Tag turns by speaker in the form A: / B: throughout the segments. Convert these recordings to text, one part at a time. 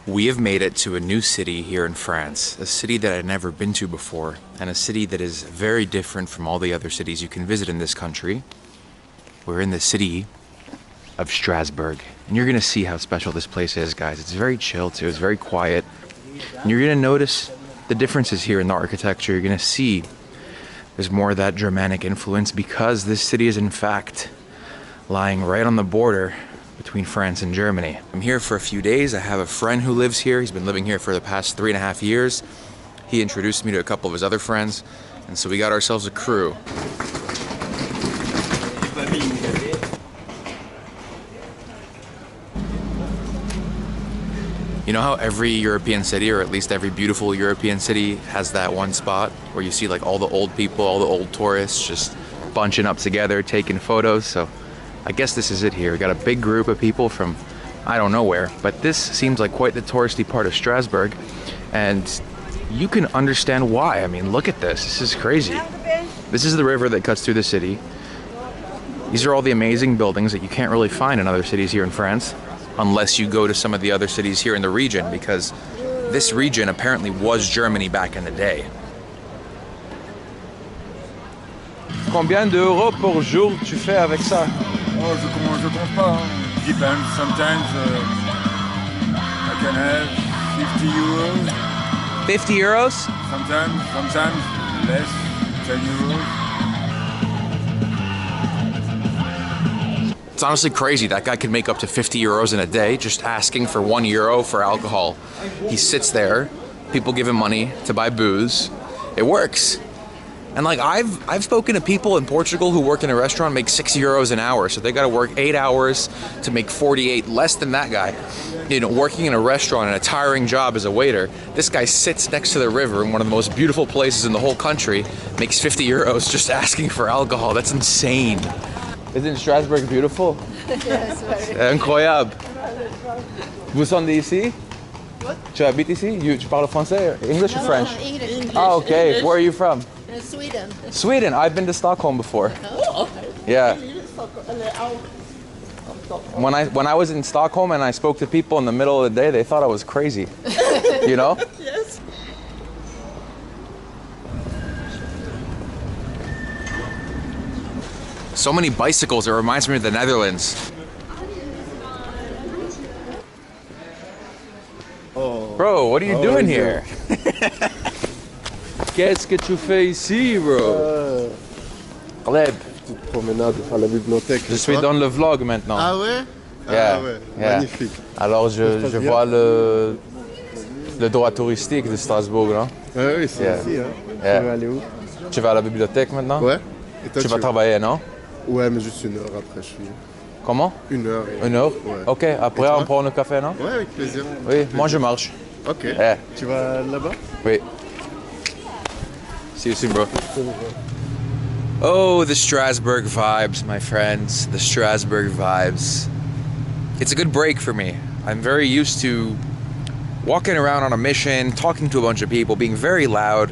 A: We have made it to a new city here in France, a city that I'd never been to before, and a city that is very different from all the other cities you can visit in this country. We're in the city of Strasbourg, and you're gonna see how special this place is, guys. It's very chill too, it's very quiet, and you're gonna notice the differences here in the architecture. You're gonna see there's more of that Germanic influence because this city is in fact lying right on the border between France and Germany. I'm here for a few days. I have a friend who lives here. He's been living here for the past 3.5 years. He introduced me to a couple of his other friends, and so we got ourselves a crew. You know how every European city, or at least every beautiful European city, has that one spot where you see like all the old people, all the old tourists just bunching up together, taking photos? So I guess this is it here. We got a big group of people from I don't know where, but this seems like quite the touristy part of Strasbourg, and you can understand why. I mean, look at this. This is crazy. This is the river that cuts through the city. These are all the amazing buildings that you can't really find in other cities here in France, unless you go to some of the other cities here in the region, because this region apparently was Germany back in the day.
B: Combien d'euros par jour tu fais avec ça?
C: Oh, je compte pas. Depends. Sometimes I can have 50 euros.
A: 50 euros?
C: Sometimes less, 10 euros.
A: It's honestly crazy. That guy could make up to 50 euros in a day just asking for 1 euro for alcohol. He sits there, people give him money to buy booze. It works. And like I've spoken to people in Portugal who work in a restaurant, make 6 euros an hour, so they got to work 8 hours to make 48, less than that guy. You know, working in a restaurant, in a tiring job as a waiter. This guy sits next to the river in one of the most beautiful places in the whole country, makes 50 euros just asking for alcohol. That's insane.
B: Isn't Strasbourg beautiful?
D: Yes, very.
B: Incroyable. Vous êtes d'ici?
D: What?
B: Tu habites ici? Tu parles français? English or French?
D: English.
B: Oh, okay. Where are you from?
D: Sweden.
B: Sweden. I've been to Stockholm before.
D: Oh.
B: Yeah. When I was in Stockholm and I spoke to people in the middle of the day, they thought I was crazy. You know?
D: Yes.
A: So many bicycles, it reminds me of the Netherlands.
C: Oh.
A: Bro, what are you doing here?
B: Qu'est-ce que tu fais ici, bro? Gleb.
E: Petite promenade à la bibliothèque.
B: Je suis dans le vlog maintenant.
E: Ah ouais?
B: Yeah,
E: Ah ouais,
B: yeah.
E: magnifique.
B: Alors je vois le droit touristique de Strasbourg, non?
E: Ouais, oui, c'est
B: Yeah.
E: ici. Hein.
B: Yeah.
E: Tu vas aller où?
B: Tu vas à la bibliothèque maintenant?
E: Ouais. Et toi,
B: Tu vas travailler, non?
E: Ouais, mais juste 1 heure après, je suis.
B: Comment?
E: 1 heure.
B: 1 heure?
E: Ouais.
B: Ok, après
E: Et toi?
B: on prend le café, non?
E: Ouais, avec plaisir.
B: Oui, moi je marche.
E: Ok.
B: Yeah.
E: Tu vas là-bas?
B: Oui. See you soon, bro.
A: Oh, the Strasbourg vibes, my friends. The Strasbourg vibes. It's a good break for me. I'm very used to walking around on a mission, talking to a bunch of people, being very loud,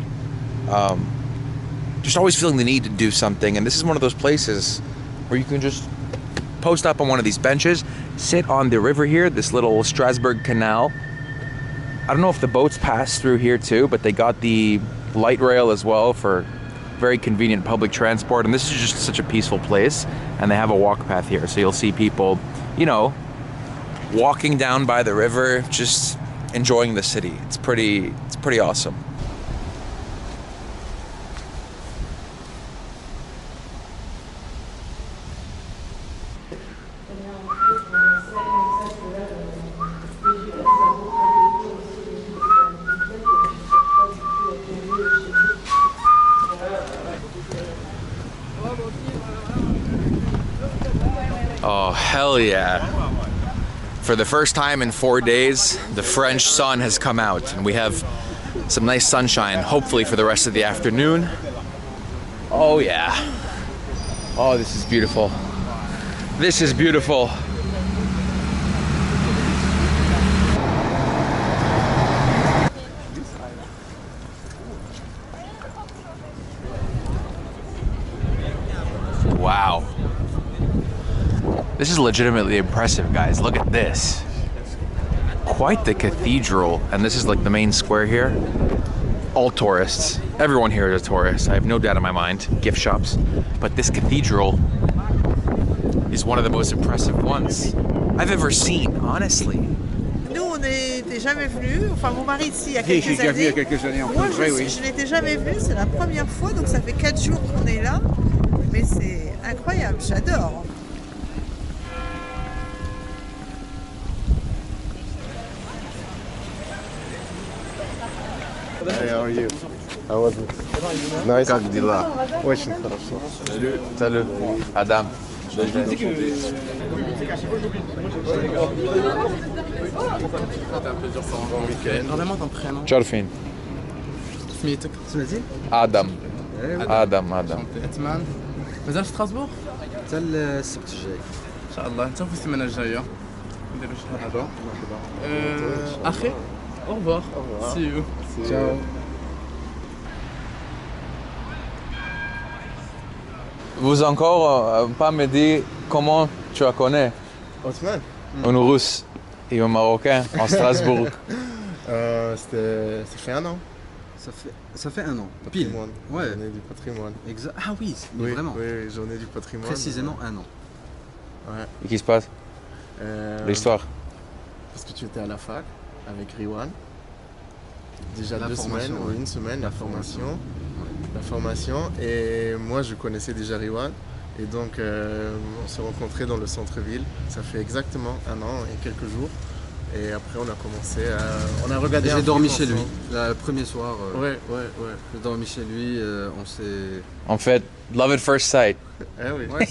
A: just always feeling the need to do something. And this is one of those places where you can just post up on one of these benches, sit on the river here, this little Strasbourg canal. I don't know if the boats pass through here too, but they got the light rail as well for very convenient public transport. And this is just such a peaceful place, and they have a walk path here, so you'll see people, you know, walking down by the river, just enjoying the city. It's pretty awesome. Oh, hell yeah. For the first time in 4 days, the French sun has come out, and we have some nice sunshine, hopefully for the rest of the afternoon. Oh yeah. Oh, this is beautiful. This is beautiful. Wow. This is legitimately impressive, guys. Look at this. quite the cathedral, and this is like the main square here. All tourists. Everyone here is a tourist. I have no doubt in my mind. Gift shops. But this cathedral is one of the most impressive ones I've ever seen, honestly.
F: Nous, on n'était jamais venus. Enfin, mon mari ici il y a
C: Si,
F: quelques
C: j'ai déjà vu il y a
F: années.
C: quelques années en
F: Moi,
C: France. Oui, oui.
F: je n'étais jamais venue. C'est la première fois, donc ça fait 4 jours qu'on est là. Mais c'est incroyable. J'adore.
E: Hey, how are you? How was it? Nice. Как дела? Очень хорошо.
B: Salut. Adam.
G: Normalement ton prénom.
B: Jorfin.
G: سميتك سمعتي؟
B: Adam. Adam.
G: عثمان مازال في ستراسبورغ؟
H: حتى السبت الجاي
G: ان شاء الله حتى في السيمانه الجايه نديرو شي حاجه اخي au revoir see you
H: Ciao.
B: Vous encore pas me dit comment tu la connais?
E: Othman?
B: Un russe et un marocain en Strasbourg.
E: Ça fait un an.
H: Ça fait un an, pile.
E: Patrimoine.
H: Ouais.
E: Journée du patrimoine.
H: Exact. Ah oui,
E: Oui,
H: vraiment.
E: Oui, journée du patrimoine.
H: Précisément un an.
E: Ouais.
B: Et qui se passe? L'histoire.
E: Parce que tu étais à la fac avec Riwan. Déjà
H: La
E: 2
H: formation,
E: semaines ou
H: ouais.
E: une semaine, la formation.
H: Ouais.
E: La formation. Et moi, je connaissais déjà Riwan. Et donc, on s'est rencontrés dans le centre-ville. Ça fait exactement un an et quelques jours. Et après, on a commencé à... On a regardé un
H: J'ai
E: film
H: dormi chez lui,
E: ensemble.
H: le premier soir.
E: Ouais.
H: J'ai dormi chez lui, on s'est...
B: En fait, love at first sight.
E: Eh oui.
H: Ouais,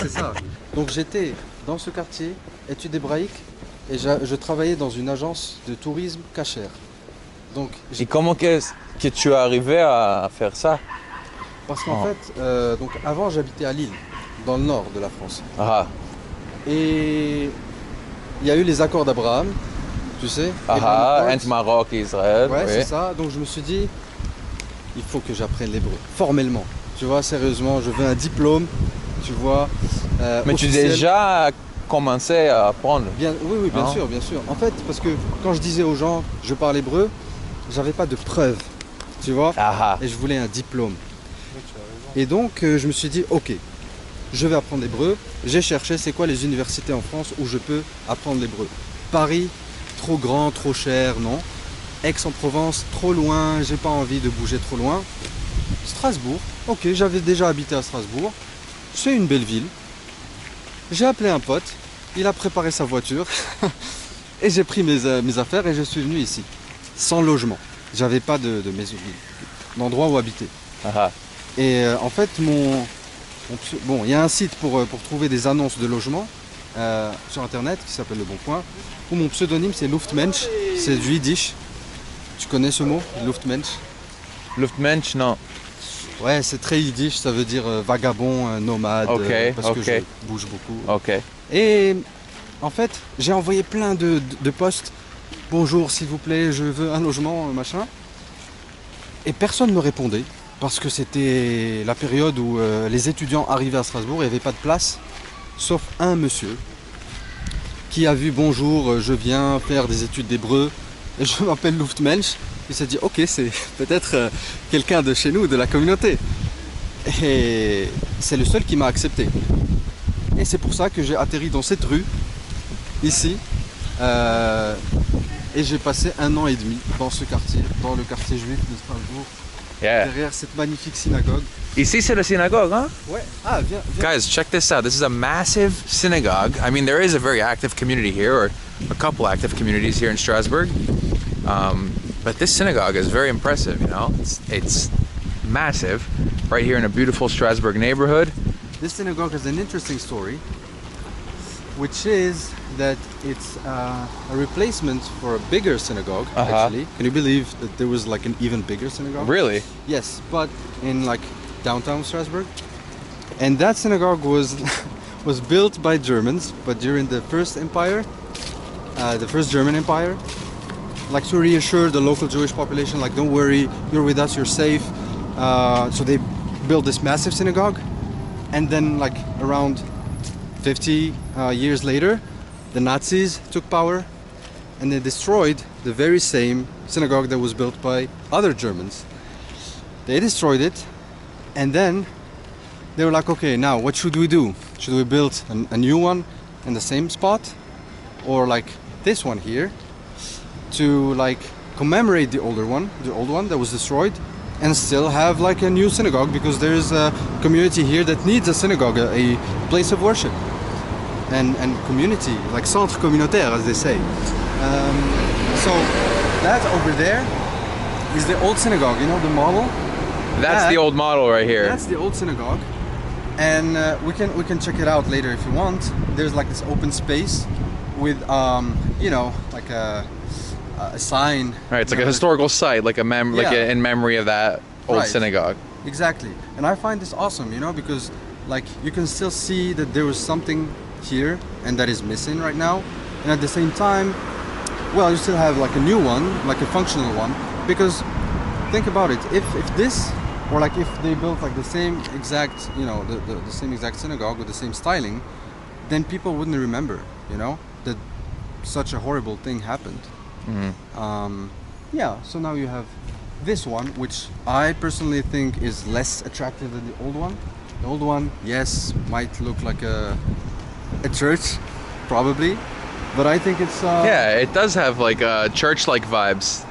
H: c'est ça. Donc j'étais dans ce quartier, études hébraïques, et je travaillais dans une agence de tourisme cachère. Donc,
B: Et comment que tu es arrivé à faire ça?
H: parce qu'en
B: Oh.
H: fait, donc avant j'habitais à Lille, dans le nord de la France.
B: Ah,
H: Et il y a eu les accords d'Abraham, tu sais.
B: ah,
H: Abraham
B: entre Maroc et Israël.
H: Ouais,
B: oui.
H: c'est ça. Donc je me suis dit, il faut que j'apprenne l'hébreu, formellement. Tu vois, sérieusement, je veux un diplôme, tu vois.
B: Mais tu
H: officiel.
B: déjà commencé à apprendre.
H: Oui, bien
B: Non.
H: sûr, bien sûr. En fait, parce que quand je disais aux gens, je parle hébreu, j'avais pas de preuves, tu vois.
B: Ah,
H: Et je voulais un diplôme. Et donc, je me suis dit, ok, je vais apprendre l'hébreu. J'ai cherché, c'est quoi les universités en France où je peux apprendre l'hébreu. Paris, trop grand, trop cher, non. Aix-en-Provence, trop loin, j'ai pas envie de bouger trop loin. Strasbourg, ok, j'avais déjà habité à Strasbourg. C'est une belle ville. J'ai appelé un pote, il a préparé sa voiture et j'ai pris mes affaires et je suis venu ici, sans logement. J'avais pas d'endroit où habiter.
B: ah.
H: Et en fait, bon, il y a un site pour trouver des annonces de logement sur internet qui s'appelle Le Bon Coin, où mon pseudonyme c'est Luftmensch, c'est du yiddish. Tu connais ce mot, Luftmensch?
B: Luftmensch, non.
H: Ouais, c'est très yiddish, ça veut dire vagabond, nomade,
B: Ok,
H: parce que
B: ok.
H: je bouge beaucoup.
B: Ok.
H: Et en fait, j'ai envoyé plein de posts. Bonjour, s'il vous plaît, je veux un logement, machin. Et personne ne me répondait. Parce que c'était la période où les étudiants arrivaient à Strasbourg, il n'y avait pas de place. Sauf un monsieur qui a vu bonjour, je viens faire des études d'hébreu. Et je m'appelle Luftmensch. Il s'est dit ok, c'est peut-être quelqu'un de chez nous, de la communauté. Et c'est le seul qui m'a accepté. Et c'est pour ça que j'ai atterri dans cette rue, ici. Et j'ai passé 1 an et demi dans ce quartier, dans le quartier juif de Strasbourg,
B: Yeah.
H: derrière cette magnifique synagogue.
B: Ici, c'est la synagogue, hein?
H: Ouais, ah, viens.
A: Guys, check this out. This is a massive synagogue. I mean, there is a very active community here, or a couple active communities here in Strasbourg. But this synagogue is very impressive, you know? It's massive, right here in a beautiful Strasbourg neighborhood.
H: This synagogue has an interesting story, which is that it's a replacement for a bigger synagogue, actually. Can you believe that there was like an even bigger synagogue?
B: Really?
H: Yes, but in like downtown Strasbourg. And that synagogue was was built by Germans, but during the first empire, the first German empire, like to reassure the local Jewish population, like don't worry, you're with us, you're safe. So they built this massive synagogue, and then like around 50 years later, the Nazis took power, and they destroyed the very same synagogue that was built by other Germans. They destroyed it, and then they were like, okay, now what should we do? Should we build a new one in the same spot, or like this one here, to like commemorate the old one that was destroyed, and still have like a new synagogue, because there is a community here that needs a synagogue, a place of worship and community, like centre communautaire, as they say. So that over there is the old synagogue, you know, the model.
B: That's the old model right here.
H: That's the old synagogue, and we can check it out later if you want. There's like this open space with you know, like a sign.
B: Right, it's like a historical site, like in memory of that old synagogue.
H: Exactly, and I find this awesome, you know, because like you can still see that there was something here and that is missing right now, and at the same time, well, you still have like a new one, like a functional one, because think about it, if this, or like if they built like the same exact, you know, the same exact synagogue with the same styling, then people wouldn't remember, you know, that such a horrible thing happened. Yeah, so now you have this one, which I personally think is less attractive than the old one. The old one, yes, might look like a church, probably, but I think it's
B: yeah, it does have like church-like vibes.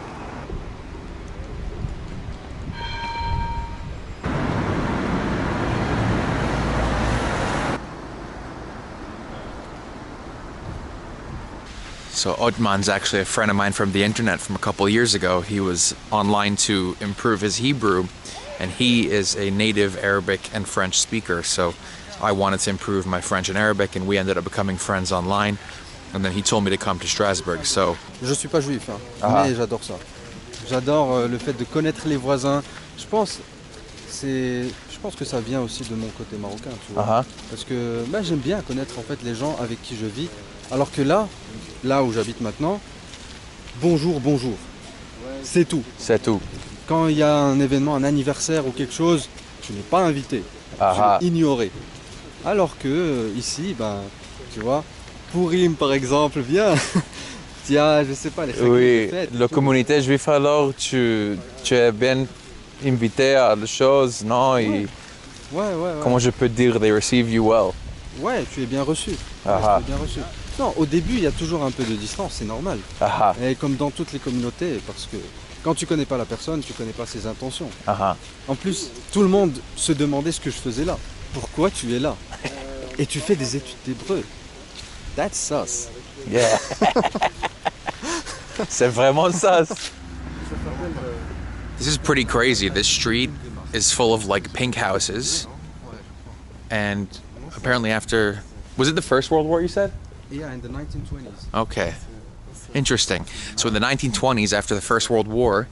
B: So Otman's actually a friend of mine from the internet from a couple of years ago. He was online to improve his Hebrew, and he is a native Arabic and French speaker. So I wanted to improve my French and Arabic, and we ended up becoming friends online. And then he told me to come to Strasbourg. So
H: je suis pas juif, hein, mais j'adore ça. J'adore le fait de connaître les voisins. Je pense que ça vient aussi de mon côté marocain, tu vois. Parce que bah, j'aime bien connaître en fait les gens avec qui je vis. Alors que là où j'habite maintenant, bonjour, c'est tout.
B: C'est tout.
H: Quand il y a un événement, un anniversaire ou quelque chose, tu n'es pas invité, tu es ignoré. Alors que ici, ben, tu vois, Pourim par exemple, viens, tiens, je sais pas, les fêtes.
B: Oui, la communauté juive alors, tu es bien invité à des choses, non?
H: Ouais.
B: Comment je peux dire, they receive you well?
H: Ouais, tu es bien reçu. Tu es bien reçu. Non, au début, il y a toujours un peu de distance, c'est normal. Et comme dans toutes les communautés, parce que quand tu connais pas la personne, tu connais pas ses intentions. En plus, tout le monde se demandait ce que je faisais là. Pourquoi tu es là? Et tu fais des études d'hébreu. That's sus.
B: Yeah. C'est vraiment sus. This is pretty crazy. This street is full of like pink houses. And apparently after, was it the First World War you said?
H: Yeah, in the 1920s.
B: Okay. Interesting. So in the 1920s, after the First World War,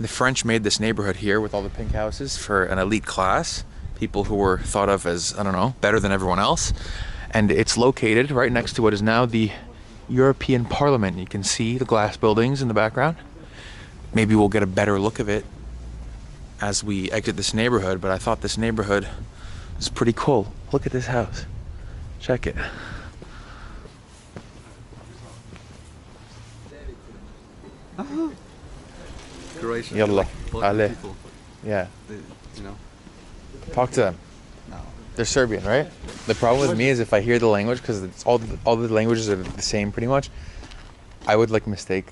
B: the French made this neighborhood here with all the pink houses for an elite class, people who were thought of as, I don't know, better than everyone else. And it's located right next to what is now the European Parliament. You can see the glass buildings in the background. Maybe we'll get a better look of it as we exit this neighborhood, but I thought this neighborhood is pretty cool. Look at this house. Check it.
H: Croatia.
B: Yallah. Ale.
H: People,
B: Yeah.
H: you know.
B: Talk to them.
H: No.
B: They're Serbian, right? The problem with me is if I hear the language, because all the languages are the same pretty much, I would like mistake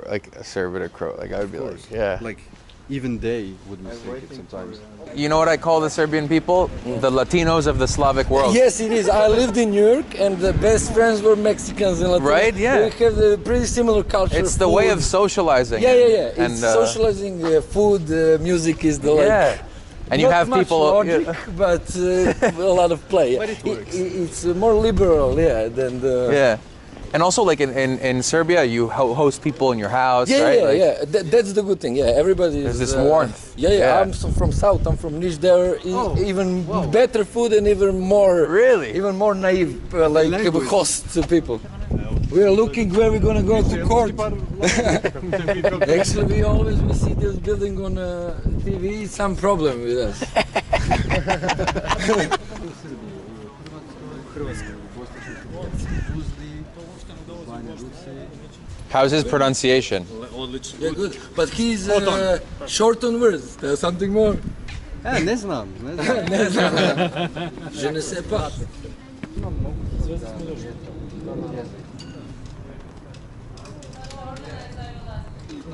B: like a Serb or Croat. Like I would be like, yeah.
H: Like even they would mistake it sometimes.
B: You know what I call the Serbian people? The Latinos of the Slavic world.
I: Yes, it is. I lived in New York, and the best friends were Mexicans and Latinos.
B: Right? Yeah.
I: We have a pretty similar culture.
B: It's the way of socializing.
I: Yeah.
B: And,
I: It's socializing. Food, music is the like.
B: And you
I: not
B: have
I: much
B: people,
I: logic, but a lot of play.
H: But it works.
I: It's more liberal, than the.
B: Yeah. And also, like in Serbia, you host people in your house, right?
I: Yeah. That's the good thing. Yeah, everybody.
B: There's this warmth.
I: Yeah. I'm from South. I'm from Niš. There is even better food and even more.
B: Really?
I: Even more naive, host to people. We are looking where we're gonna go to court. Actually, we see this building on TV. Some problem with us.
B: How's his pronunciation?
I: Yeah, good. But he's short on words. There's something more.
H: Ah, ne znam.
I: Je ne sais pas.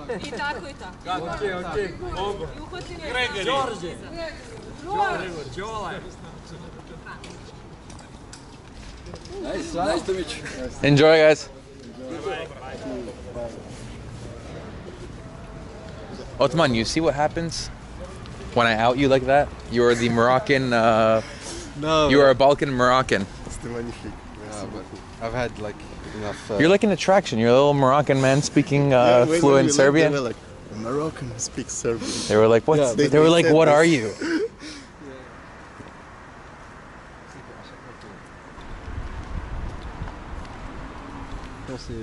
J: I tako i tako.
I: Okay.
J: George.
I: Nice to meet you.
B: Enjoy, guys. Otman, you see what happens when I out you like that? You are the Moroccan.
E: No,
B: You are a Balkan Moroccan.
E: c'était magnifique. Merci beaucoup.
H: I've had like enough.
B: You're like an attraction. You're a little Moroccan man speaking
E: Yeah, when
B: fluent
E: we left,
B: Serbian.
E: They were like, a Moroccan who speaks Serbian.
B: They were like, "What?"
E: Yeah,
B: they were like,
E: said
B: "What
E: this.
B: are you?"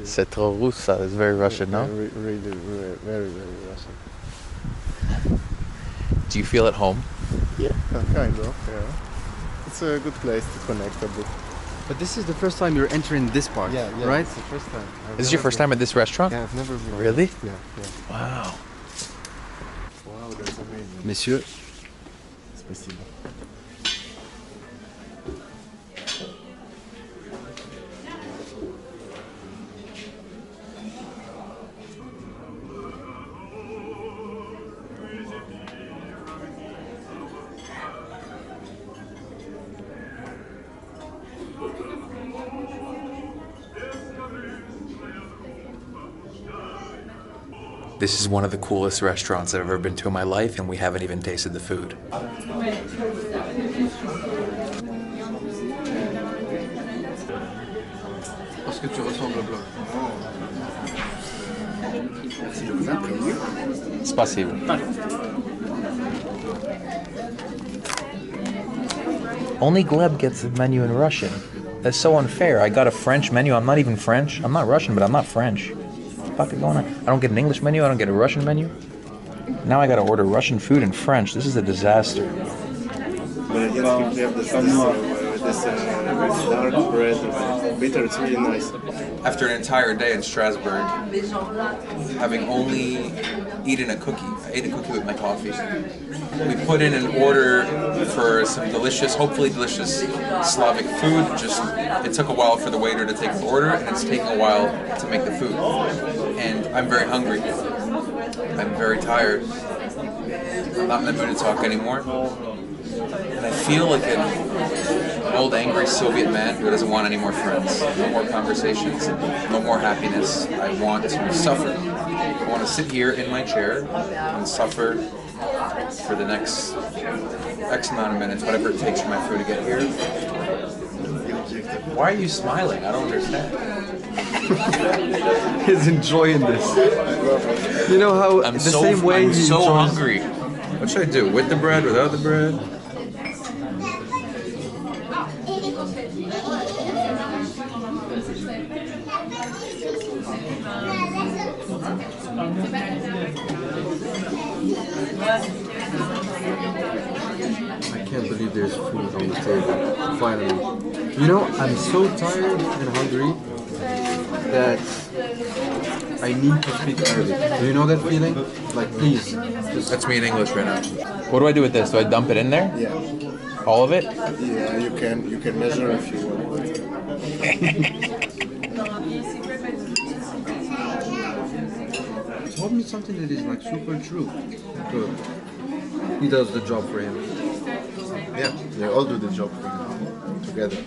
B: C'est trop russe. It's very Russian, no?
E: Really, very Russian.
B: Do you feel at home?
E: Yeah, kind of, yeah. It's a good place to connect a bit.
H: But this is the first time you're entering this part, right?
E: It's the first time.
B: This is your first time at this restaurant?
E: Yeah, I've never been.
B: Really?
E: Yeah.
B: Wow.
E: Wow, that's amazing.
H: Messieurs,
E: Спасибо.
A: This is one of the coolest restaurants I've ever been to in my life, and we haven't even tasted the food.
G: Parce que tu ressembles au blanc.
B: Спасибо. Only Gleb gets the menu in Russian. That's so unfair. I got a French menu. I'm not even French. I'm not Russian, but I'm not French. What the fuck is going on? I don't get an English menu. I don't get a Russian menu. Now I gotta order Russian food in French. This is a disaster.
E: Dark bread, bitter, it's really nice.
B: After an entire day in Strasbourg, having only eaten a cookie, I ate a cookie with my coffee. We put in an order for some delicious, hopefully delicious Slavic food. It took a while for the waiter to take the order, and it's taking a while to make the food. And I'm very hungry. I'm very tired. I'm not in the mood to talk anymore. And I feel like an old angry Soviet man who doesn't want any more friends, no more conversations, no more happiness. I want to suffer. I want to sit here in my chair and suffer for the next X amount of minutes, whatever it takes for my food to get here. Why are you smiling? I don't understand.
H: he's enjoying this. You know how
B: I'm
H: the
B: so,
H: same way
B: I'm
H: he
B: so
H: enjoys-
B: hungry. What should I do? With the bread? Without the bread?
H: I can't believe there's food on the table. Finally. You know, I'm so tired and hungry that I need to speak Arabic. Do you know that feeling? Like, please. Just
B: That's me in English right now. What do I do with this? Do I dump it in there?
E: Yeah.
B: All of it?
E: Yeah, you can measure if you want.
H: told me something that is like super true. So he does the job for him.
E: Yeah, they all do the job for you together.